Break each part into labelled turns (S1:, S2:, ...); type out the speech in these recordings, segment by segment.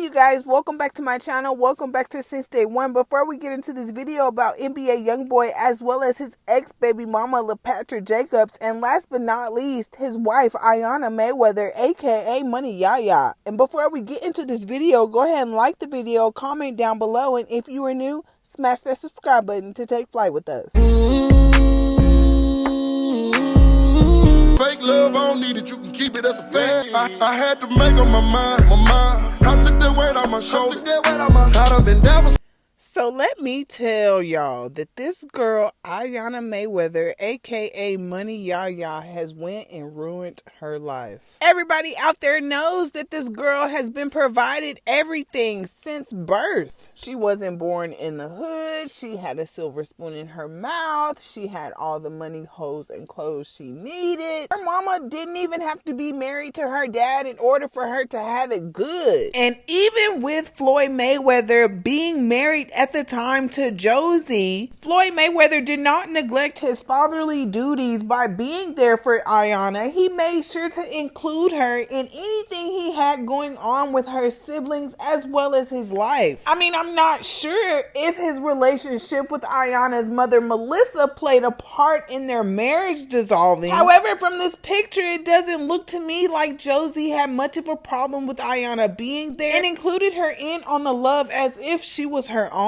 S1: Hey you guys, welcome back to my channel. Welcome back to Since Day One. Before we get into this video about NBA Youngboy as well as his ex-baby mama Lapattra Jacobs, and last but not least, his wife Iyanna Mayweather, aka Money Yaya. And before we get into this video, go ahead and like the video, comment down below, and if you are new, smash that subscribe button to take flight with us.
S2: Fake love, I don't need it, you can keep it as a fact. I had to make up my mind. I took that weight on my shoulder. I done been down for.
S1: So let me tell y'all that this girl, Iyanna Mayweather, aka Money Yaya, has went and ruined her life. Everybody out there knows that this girl has been provided everything since birth. She wasn't born in the hood. She had a silver spoon in her mouth. She had all the money, hoes, and clothes she needed. Her mama didn't even have to be married to her dad in order for her to have it good. And even with Floyd Mayweather being married at the time to Josie, Floyd Mayweather did not neglect his fatherly duties by being there for Iyanna. He made sure to include her in anything he had going on with her siblings as well as his life. I mean, I'm not sure if his relationship with Iyanna's mother Melissa played a part in their marriage dissolving. However, from this picture, it doesn't look to me like Josie had much of a problem with Iyanna being there and included her in on the love as if she was her own.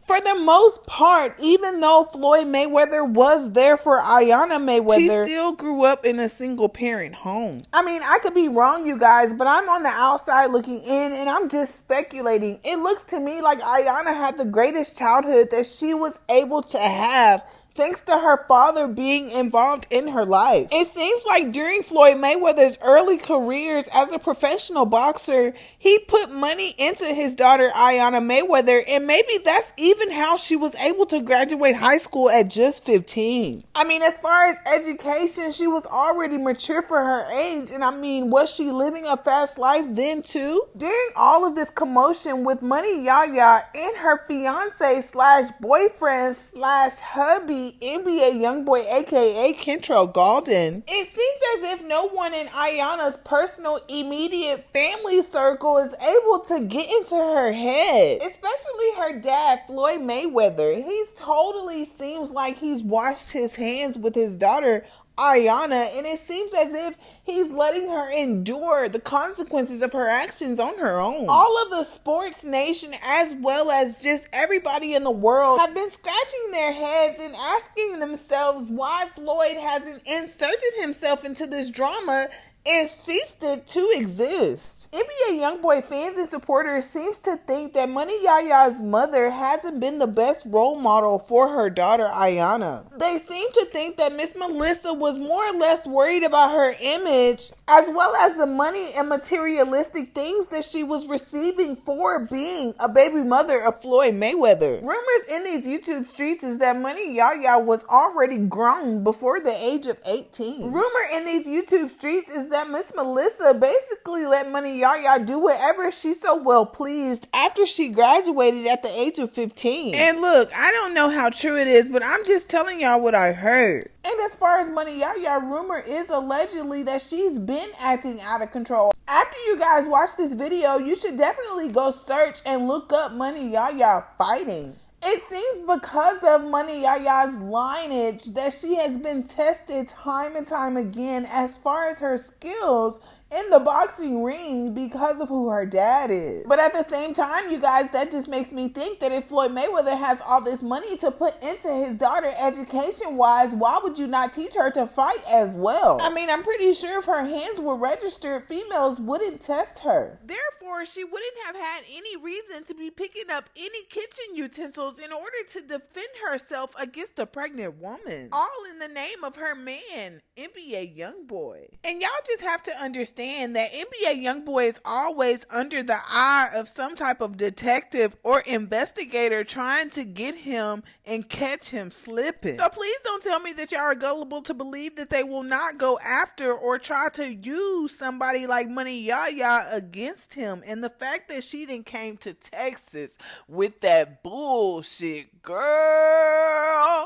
S1: For the most part, even though Floyd Mayweather was there for Iyanna Mayweather, she still grew up in a single parent home. I mean, I could be wrong, you guys, but I'm on the outside looking in and I'm just speculating. It looks to me like Iyanna had the greatest childhood that she was able to have, thanks to her father being involved in her life. It seems like during Floyd Mayweather's early careers as a professional boxer, he put money into his daughter Iyanna Mayweather, and maybe that's even how she was able to graduate high school at just 15. I mean, as far as education, she was already mature for her age, and I mean, was she living a fast life then too? During all of this commotion with Money Yaya and her fiance slash boyfriend slash hubby NBA Youngboy aka Kentrell Gaulden, it seems as if no one in Iyanna's personal immediate family circle is able to get into her head, especially her dad Floyd Mayweather. He totally seems like he's washed his hands with his daughter Iyanna, and it seems as if he's letting her endure the consequences of her actions on her own. All of the sports nation as well as just everybody in the world have been scratching their heads and asking themselves why Floyd hasn't inserted himself into this drama and ceased it to exist. NBA Youngboy fans and supporters seems to think that Money Yaya's mother hasn't been the best role model for her daughter Iyanna. They seem to think that Miss Melissa was more or less worried about her image as well as the money and materialistic things that she was receiving for being a baby mother of Floyd Mayweather. Rumors in these YouTube streets is that Money Yaya was already grown before the age of 18. Rumor in these YouTube streets is that Miss Melissa basically let Money Yaya do whatever she so well pleased after she graduated at the age of 15. And look, I don't know how true it is, but I'm just telling y'all what I heard. And as far as Money Yaya, rumor is allegedly that she's been acting out of control. After you guys watch this video, you should definitely go search and look up Money Yaya fighting. It seems because of Money Yaya's lineage that she has been tested time and time again as far as her skills in the boxing ring because of who her dad is. But at the same time, you guys, that just makes me think that if Floyd Mayweather has all this money to put into his daughter education-wise, why would you not teach her to fight as well? I mean, I'm pretty sure if her hands were registered, females wouldn't test her. Therefore, she wouldn't have had any reason to be picking up any kitchen utensils in order to defend herself against a pregnant woman. All in the name of her man, NBA Youngboy. And y'all just have to understand that NBA Youngboy is always under the eye of some type of detective or investigator trying to get him and catch him slipping. So please don't tell me that y'all are gullible to believe that they will not go after or try to use somebody like Money Yaya against him. And the fact that she didn't came to Texas with that bullshit, girl.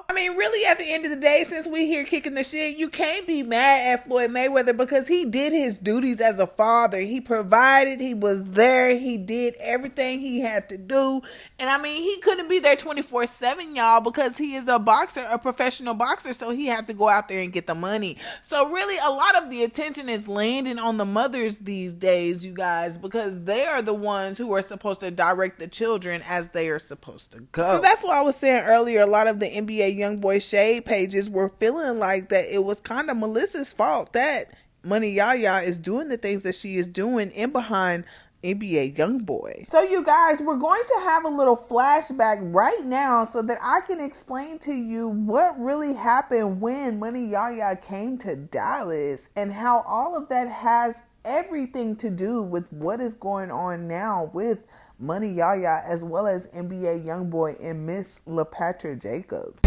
S1: I mean, really, at the end of the day, since we here kicking the shit, you can't be mad at Floyd Mayweather because he did his duty duties as a father. He provided, he was there, he did everything he had to do. And I mean, he couldn't be there 24/7, y'all, because he is a boxer, a professional boxer, so he had to go out there and get the money. So really, a lot of the attention is landing on the mothers these days, you guys, because they are the ones who are supposed to direct the children as they are supposed to go. So that's why I was saying earlier, a lot of the NBA Youngboy shade pages were feeling like that it was kind of Melissa's fault that Money Yaya is doing the things that she is doing in behind NBA Youngboy. So you guys, we're going to have a little flashback right now so that I can explain to you what really happened when Money Yaya came to Dallas and how all of that has everything to do with what is going on now with Money Yaya as well as NBA Youngboy and Miss Lapattra Jacobs.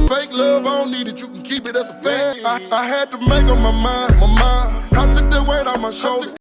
S2: Fake love, I don't need it, you can keep it, that's a fact. I had to make up my mind. I took that weight on my shoulders.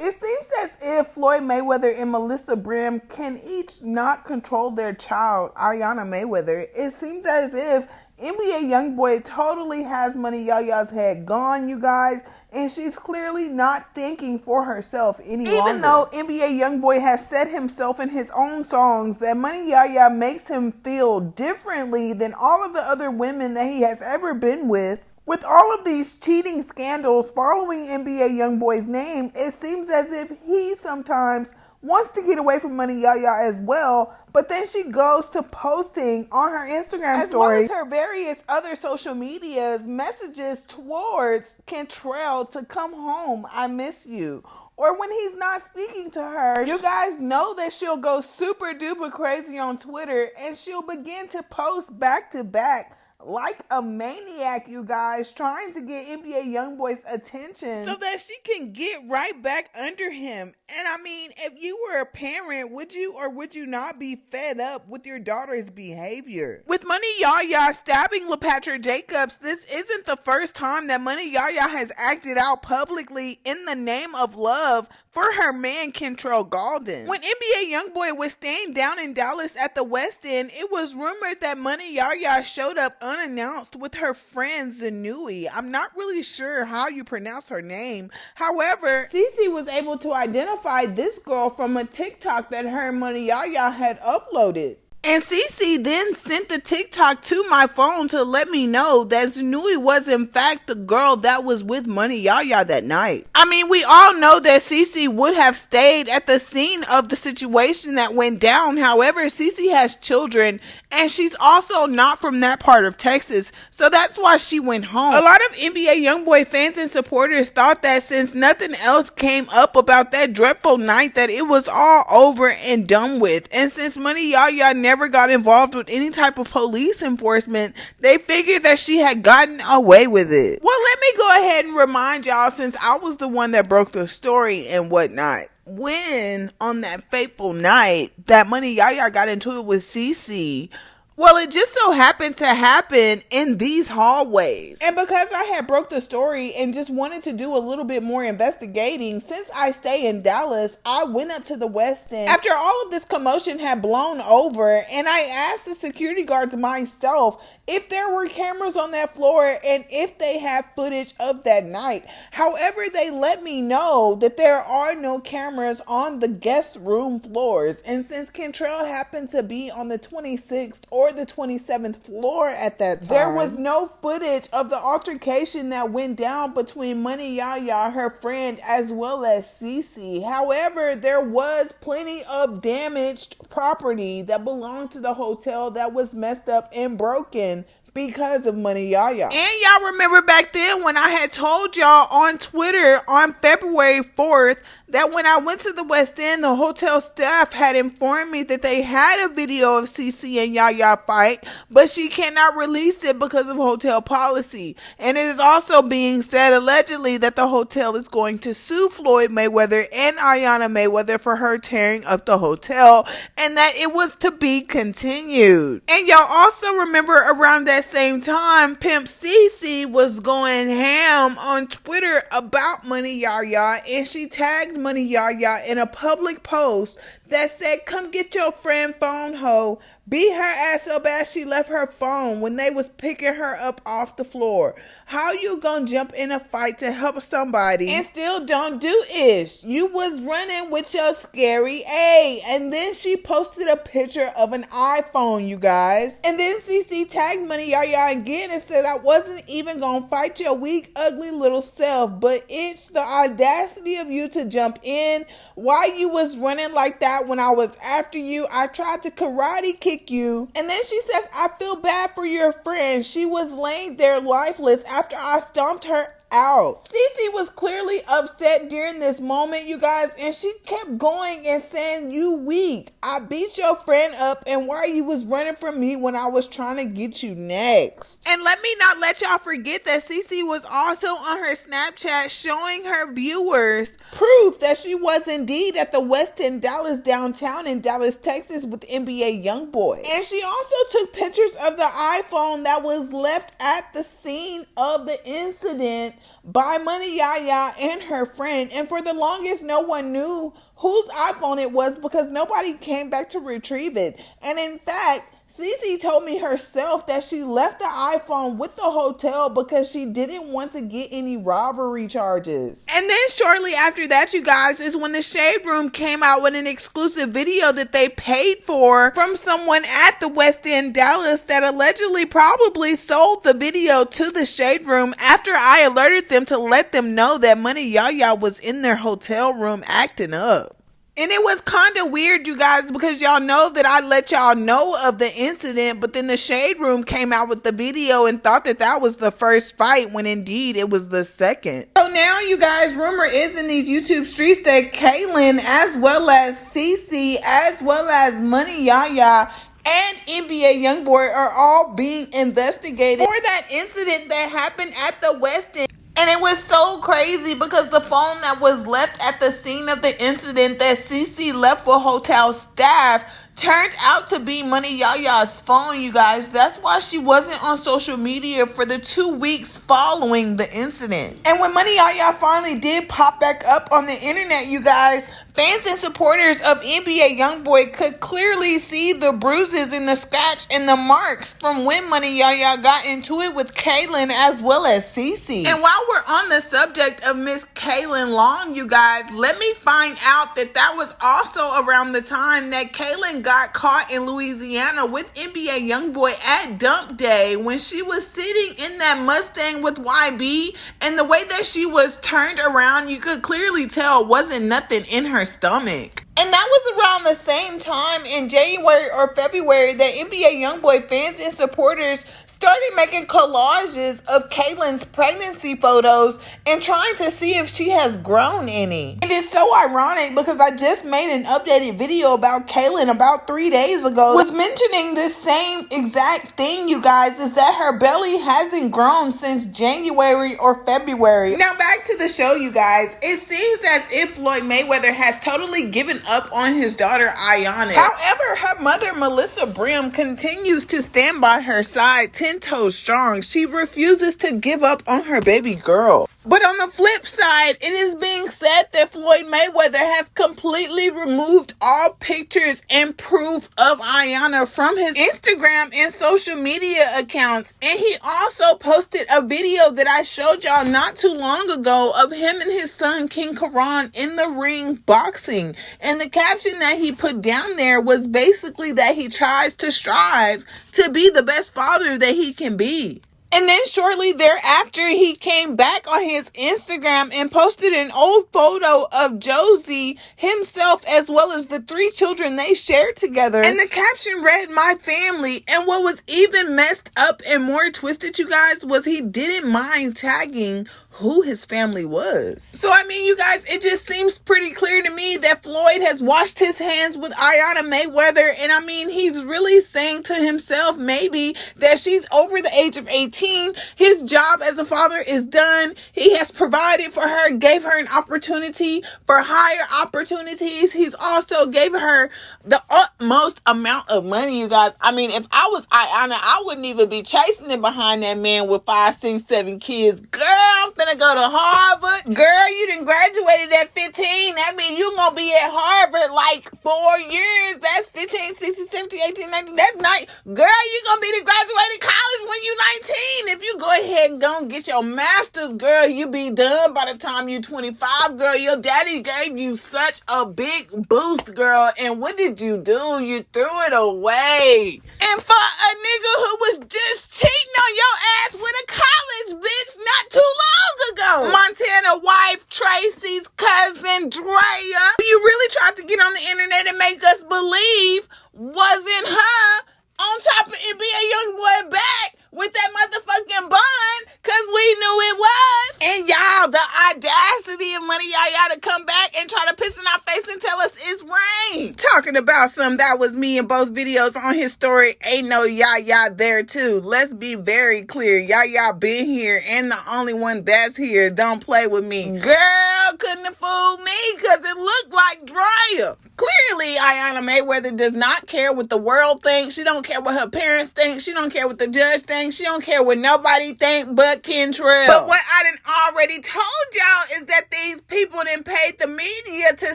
S1: It seems as if Floyd Mayweather and Melissa Brim can each not control their child, Iyanna Mayweather. It seems as if NBA Youngboy totally has Money Yaya's head gone, you guys, and she's clearly not thinking for herself any longer. Even though NBA Youngboy has said himself in his own songs that Money Yaya makes him feel differently than all of the other women that he has ever been with. With all of these cheating scandals following NBA Youngboy's name, it seems as if he sometimes wants to get away from Money Yaya as well, but then she goes to posting on her Instagram story, as well as her various other social medias, messages towards Kentrell to come home, I miss you. Or when he's not speaking to her, you guys know that she'll go super duper crazy on Twitter and she'll begin to post back to back like a maniac, you guys, trying to get NBA Youngboy's attention so that she can get right back under him. And I mean, if you were a parent, would you or would you not be fed up with your daughter's behavior? With Money Yaya stabbing Lapattra Jacobs, this isn't the first time that Money Yaya has acted out publicly in the name of love for her man Kentrell Gaulden. When NBA Youngboy was staying down in Dallas at the Westin, it was rumored that Money Yaya showed up unannounced with her friend Tr0uble. I'm not really sure how you pronounce her name. However, Cece was able to identify this girl from a TikTok that her and Money Yaya had uploaded. And Cece then sent the TikTok to my phone to let me know that Tr0uble was in fact the girl that was with Money Yaya that night. I mean, we all know that Cece would have stayed at the scene of the situation that went down. However, Cece has children and she's also not from that part of Texas, so that's why she went home. A lot of NBA Youngboy fans and supporters thought that since nothing else came up about that dreadful night, that it was all over and done with. And since Money Yaya never got involved with any type of police enforcement, they figured that she had gotten away with it. Well, let me go ahead and remind y'all, since I was the one that broke the story and whatnot, when on that fateful night that Money Yaya got into it with Cece, well, it just so happened to happen in these hallways. And because I had broke the story and just wanted to do a little bit more investigating, since I stay in Dallas, I went up to the Westin after all of this commotion had blown over, and I asked the security guards myself if there were cameras on that floor and if they had footage of that night. However, they let me know that there are no cameras on the guest room floors. And since Kentrell happened to be on the 26th or the 27th floor at that time, there was no footage of the altercation that went down between Money Yaya, her friend, as well as Cece. However, there was plenty of damaged property that belonged to the hotel that was messed up and broken because of Money Yaya. And y'all remember back then when I had told y'all on Twitter on February 4th that when I went to the Westin, the hotel staff had informed me that they had a video of Cece and Yaya fight, but she cannot release it because of hotel policy. And it is also being said allegedly that the hotel is going to sue Floyd Mayweather and Iyanna Mayweather for her tearing up the hotel, and that it was to be continued. And y'all also remember around that same time, Pimp Cece was going ham on Twitter about Money Yaya, and she tagged Money Yaya in a public post that said, "Come get your friend phone, ho. beat her ass so bad she left her phone when they was picking her up off the floor. How you gonna jump in a fight to help somebody and still don't do ish? You was running with your scary A. And then she posted a picture of an iPhone, you guys. And then CC tagged Money Yaya again and said, I wasn't even gonna fight your weak, ugly little self, but it's the audacity of you to jump in. Why you was running like that when I was after you? I tried to karate kick you. And then she says, I feel bad for your friend. She was laying there lifeless after I stomped her out. Cece was clearly upset during this moment, you guys, and she kept going and saying, you weak. I beat your friend up, and why you was running from me when I was trying to get you next. And let me not let y'all forget that Cece was also on her Snapchat showing her viewers proof that she was indeed at the Westin Dallas downtown in Dallas, Texas with NBA Youngboy. And she also took pictures of the iPhone that was left at the scene of the incident by Money Yaya and her friend. And for the longest, no one knew whose iPhone it was because nobody came back to retrieve it. And in fact, Cece told me herself that she left the iPhone with the hotel because she didn't want to get any robbery charges. And then shortly after that, you guys, is when the Shade Room came out with an exclusive video that they paid for from someone at the Westin Dallas that allegedly probably sold the video to the Shade Room after I alerted them to let them know that Money Yaya was in their hotel room acting up. And it was kind of weird, you guys, because y'all know that I let y'all know of the incident, but then the Shade Room came out with the video and thought that that was the first fight when indeed it was the second. So now, you guys, rumor is in these YouTube streets that Kaylin, as well as Cece, as well as Money Yaya, and NBA Youngboy are all being investigated for that incident that happened at the Westin. And it was so crazy because the phone that was left at the scene of the incident that CC left with hotel staff turned out to be Money Yaya's phone, you guys. That's why she wasn't on social media for the 2 weeks following the incident. And when Money Yaya finally did pop back up on the internet, you guys, fans and supporters of NBA Youngboy could clearly see the bruises and the scratch and the marks from when Money Yaya got into it with Kaylin as well as Cece. And while we're on the subject of Miss Kaylin Long, you guys, let me find out that that was also around the time that Kaylin got caught in Louisiana with NBA Youngboy at Dump Day when she was sitting in that Mustang with YB, and the way that she was turned around, you could clearly tell wasn't nothing in her stomach. And that was around the same time in January or February that NBA Youngboy fans and supporters started making collages of Kaylin's pregnancy photos and trying to see if she has grown any. It is so ironic because I just made an updated video about Kaylin about 3 days ago, was mentioning this same exact thing, you guys, is that her belly hasn't grown since January or February. Now back to the show, you guys. It seems as if Floyd Mayweather has totally given up on his daughter Iyanna. However, her mother Melissa Brim continues to stand by her side 10 toes strong. She refuses to give up on her baby girl. But on the flip side, it is being said that Floyd Mayweather has completely removed all pictures and proof of Iyanna from his Instagram and social media accounts. And he also posted a video that I showed y'all not too long ago of him and his son King Karan in the ring boxing. And the caption that he put down there was basically that he tries to strive to be the best father that he can be. And then shortly thereafter, he came back on his Instagram and posted an old photo of Josie himself as well as the 3 children they shared together. And the caption read, "My family." And what was even messed up and more twisted, you guys, was he didn't mind tagging who his family was. So, I mean, you guys, it just seems pretty clear to me that Floyd has washed his hands with Iyanna Mayweather. And I mean, he's really saying to himself maybe that she's over the age of 18. His job as a father is done. He has provided for her, gave her an opportunity for higher opportunities. He's also gave her the utmost amount of money, you guys. I mean, if I was Iyanna, I wouldn't even be chasing it behind that man with 5, 6, 7 kids. Girl, I'm finna go to Harvard. Girl, you done graduated at 15. That means you gonna be at Harvard like 4 years. That's 15, 16, 17, 18, 19. That's nice. Girl, you gonna be graduated college when you 19. If you go ahead and go and get your master's, girl, you be done by the time you 25. Girl, your daddy gave you such a big boost, girl. And what did you do? You threw it away. And for a nigga who was just cheating on your ass with a college bitch not too long ago. Montana wife Tracy's cousin Drea. You really tried to get on the internet and make us believe wasn't her on top of NBA Youngboy back with that motherfucking bun, cause we knew it was. And y'all, the audacity of Money Yaya to come back and try to piss in our face and tell us it's rain. Talking about something that was me in both videos on his story. Ain't no Yaya there too. Let's be very clear. Yaya been here and the only one that's here. Don't play with me. Girl, couldn't have fooled me cause it looked like Drea. Clearly, Iyanna Mayweather does not care what the world thinks. She don't care what her parents think. She don't care what the judge thinks. She don't care what nobody think but Kentrell. But what I done already told y'all is that these people done paid the media to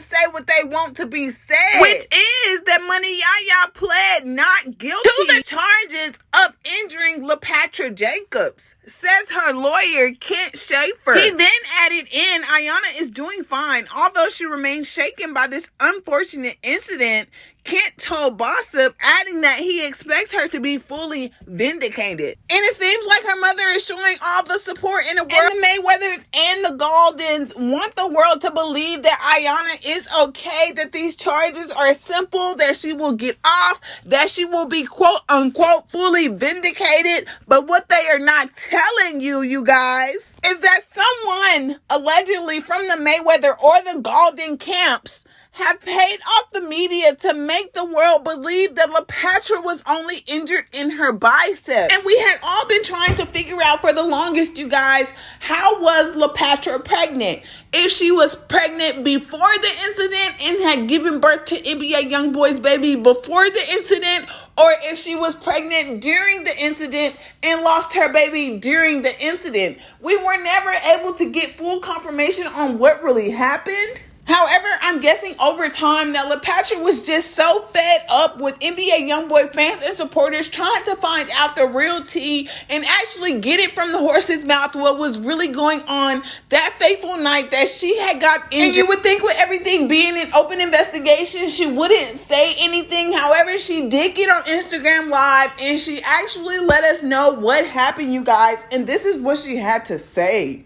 S1: say what they want to be said. Which is that Money Yaya pled not guilty to the charges of injuring Lapattra Jacobs, says her lawyer, Kent Schaefer. He then added in, Iyanna is doing fine, although she remains shaken by this unfortunate incident. Kent told Gossip, adding that he expects her to be fully vindicated. And it seems like her mother is showing all the support in the world. And the Mayweathers and the Gaudens want the world to believe that Iyanna is okay, that these charges are simple, that she will get off, that she will be quote unquote fully vindicated. But what they are not telling you, you guys, is that someone allegedly from the Mayweather or the Gaulden camps have paid off the media to make the world believe that Lapattra was only injured in her biceps. And we had all been trying to figure out for the longest, you guys, how was Lapattra pregnant? If she was pregnant before the incident and had given birth to NBA Youngboy's baby before the incident, or if she was pregnant during the incident and lost her baby during the incident. We were never able to get full confirmation on what really happened. However, I'm guessing over time that Lapattra was just so fed up with NBA Youngboy fans and supporters trying to find out the real tea and actually get it from the horse's mouth what was really going on that fateful night that she had got injured. And you would think with everything being an open investigation, she wouldn't say anything. However, she did get on Instagram Live and she actually let us know what happened, you guys. And this is what she had to say.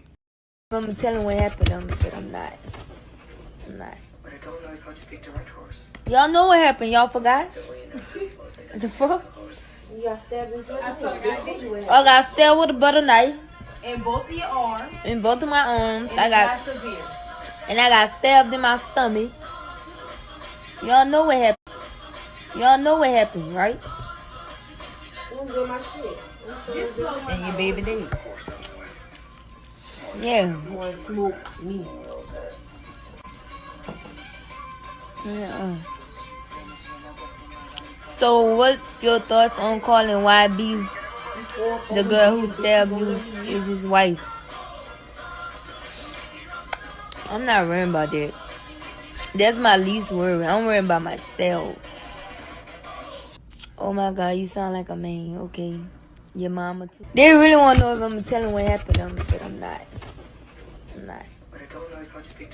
S3: I'm gonna tell him what happened, but I'm not.
S4: But I don't know how to speak to red horse.
S3: Y'all know what happened. Y'all forgot? The fuck?
S5: You got stabbed in
S3: I got stabbed with a butter knife.
S5: in both of your arms.
S3: In both of my arms.
S5: And
S3: I got stabbed in my stomach. Y'all know what happened. Y'all know what happened, right?
S5: I'm doing my shit.
S3: And your baby did. Yeah.
S5: Want to smoke me?
S3: Yeah. So what's your thoughts on calling YB the girl who stabbed you is his wife? I'm not worrying about that. That's my least worry. I'm worrying about myself. Oh my God, you sound like a man. Okay. Your mama too. They really want to know if I'm gonna tell them what happened, but I'm not. I'm not.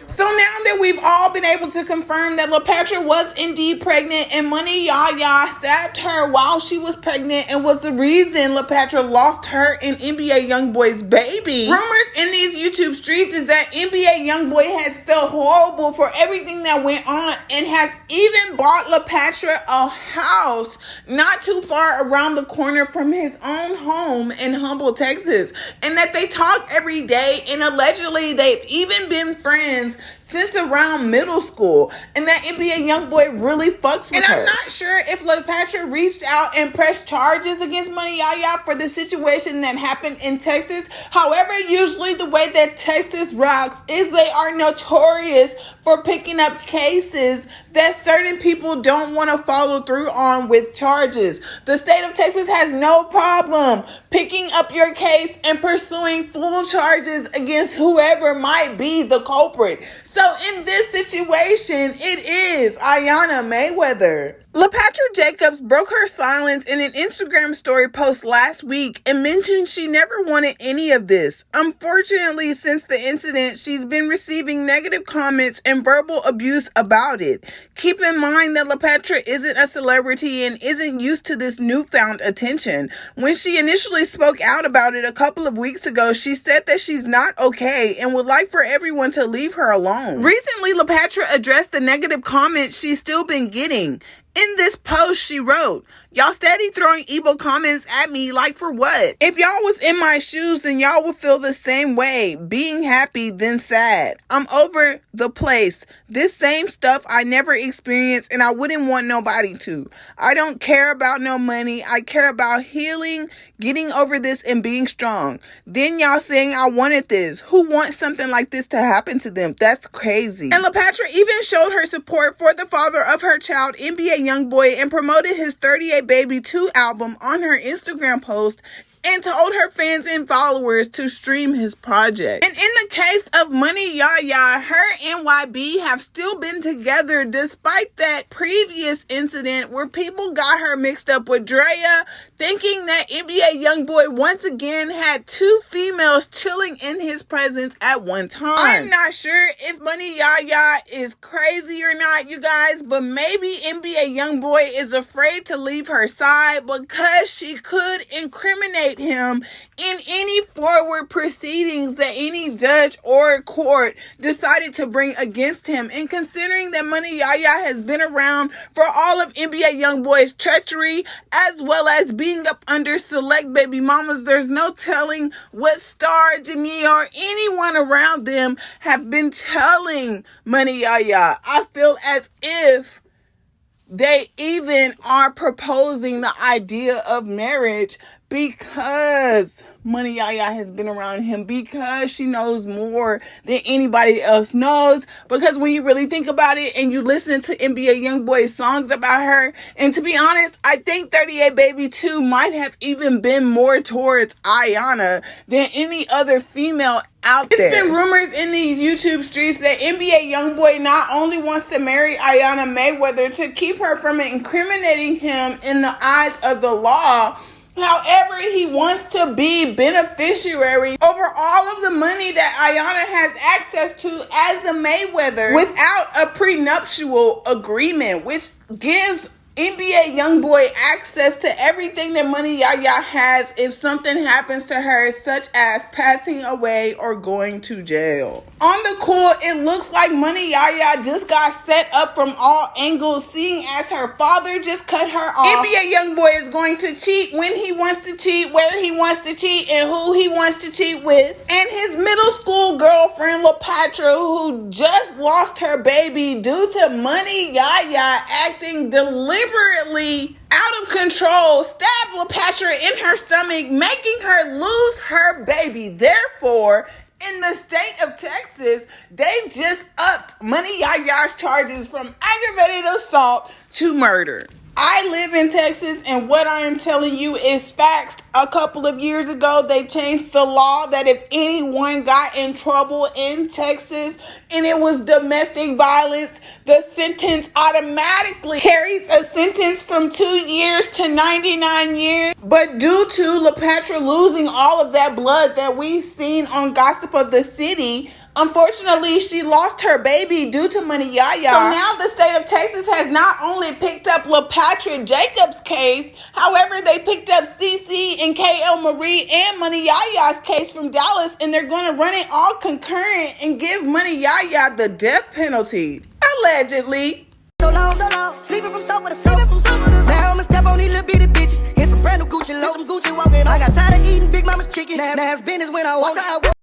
S1: So now that we've all been able to confirm that Lapattra was indeed pregnant and Money Yaya stabbed her while she was pregnant and was the reason Lapattra lost her and NBA Youngboy's baby. Rumors in these YouTube streets is that NBA Youngboy has felt horrible for everything that went on and has even bought Lapattra a house not too far around the corner from his own home in Humble, Texas. And that they talk every day and allegedly they've even been friends since around middle school, and that NBA Youngboy really fucks with her. And I'm not sure if Lapattra reached out and pressed charges against Money Yaya for the situation that happened in Texas. However, usually the way that Texas rocks is they are notorious for picking up cases that certain people don't want to follow through on with charges. The state of Texas has no problem picking up your case and pursuing full charges against whoever might be the culprit. So in this situation, it is Iyanna Mayweather. Lapattra Jacobs broke her silence in an Instagram story post last week and mentioned she never wanted any of this. Unfortunately, since the incident, she's been receiving negative comments and verbal abuse about it. Keep in mind that Lapattra isn't a celebrity and isn't used to this newfound attention. When she initially spoke out about it a couple of weeks ago, she said that she's not okay and would like for everyone to leave her alone. Recently, Lapattra addressed the negative comments she's still been getting. In this post, she wrote, "Y'all steady throwing evil comments at me, like for what? If y'all was in my shoes, then y'all would feel the same way. Being happy, then sad. I'm over the place. This same stuff I never experienced, and I wouldn't want nobody to. I don't care about no money. I care about healing, getting over this, and being strong. Then y'all saying I wanted this. Who wants something like this to happen to them? That's crazy." And Lapattra even showed her support for the father of her child, NBA Youngboy, and promoted his 38 Baby 2 album on her Instagram post and told her fans and followers to stream his project. And in the case of Money Yaya, her and YB have still been together despite that previous incident where people got her mixed up with Drea, thinking that NBA Youngboy once again had two females chilling in his presence at one time. I'm not sure if Money Yaya is crazy or not, you guys, but maybe NBA Youngboy is afraid to leave her side because she could incriminate him in any forward proceedings that any judge or court decided to bring against him. And considering that Money Yaya has been around for all of NBA Youngboy's treachery, as well as being up under select baby mamas, there's no telling what Star, Jania, or anyone around them have been telling Money Yaya. I feel as if they even are proposing the idea of marriage because Money Yaya has been around him, because she knows more than anybody else knows. Because when you really think about it and you listen to NBA Youngboy's songs about her, and to be honest, I think 38 Baby 2 might have even been more towards Iyanna than any other female out there. It's been rumors in these YouTube streets that NBA Youngboy not only wants to marry Iyanna Mayweather to keep her from incriminating him in the eyes of the law, however, he wants to be beneficiary over all of the money that Iyanna has access to as a Mayweather without a prenuptial agreement, which gives NBA Youngboy access to everything that Money Yaya has if something happens to her, such as passing away or going to jail. On the cool, it looks like Money Yaya just got set up from all angles, seeing as her father just cut her off. NBA Youngboy is going to cheat when he wants to cheat, where he wants to cheat, and who he wants to cheat with. And his middle school girlfriend, Lapattra, who just lost her baby due to Money Yaya acting deliberately out of control, stabbed Lapattra in her stomach, making her lose her baby. Therefore, in the state of Texas, they just upped Money Yaya's charges from aggravated assault to murder. I live in Texas, and what I am telling you is facts. A couple of years ago, they changed the law that if anyone got in trouble in Texas and it was domestic violence, the sentence automatically carries a sentence from 2 years to 99 years. But due to Lapattra losing all of that blood that we've seen on Gossip of the City, unfortunately, she lost her baby due to Money Yaya. So now the state of Texas has not only picked up Lapattra Jacobs' case, however, they picked up CC and KL Marie and Money Yaya's case from Dallas, and they're going to run it all concurrent and give Money Yaya the death penalty. Allegedly.
S2: So long, sleeping from sofa to sofa. Now I'ma step on these little bitty bitches in some brand new Gucci loafs. Some Gucci walking. I got tired of eating Big Mama's chicken. Now it's business when I walk.